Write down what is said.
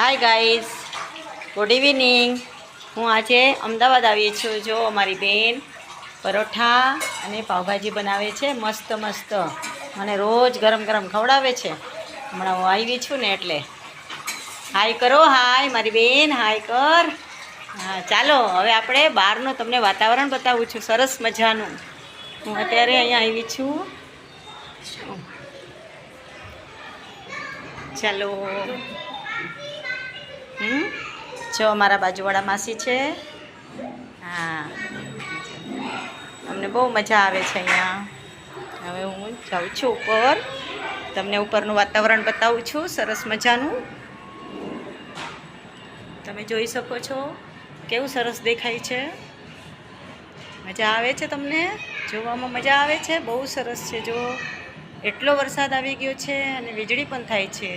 Hi guys, good evening. હું આજે અમદાવાદ આવી છું. જો અમારી બેન પરોઠા અને પાવભાજી બનાવે છે મસ્ત મસ્ત. મને રોજ ગરમ ગરમ ખવડાવે છે. હમણાં હું આવી છું ને એટલે હાય કરો. હાય મારી બેન, હાય કર. હા ચાલો હવે આપણે બહારનું તમને વાતાવરણ બતાવું છું સરસ મજાનું. હું અત્યારે અહીંયા આવી છું. ચાલો. જો અમારા બાજુવાળા માસી છે. હા, અમને બહુ મજા આવે છે અહીંયા. હવે હું જાઉં છું ઉપર, તમને ઉપરનું વાતાવરણ બતાવું છું સરસ મજાનું. તમે જોઈ શકો છો કેવું સરસ દેખાય છે. મજા આવે છે તમને જોવામાં? મજા આવે છે, બહુ સરસ છે. જો એટલો વરસાદ આવી ગયો છે અને વીજળી પણ થાય છે.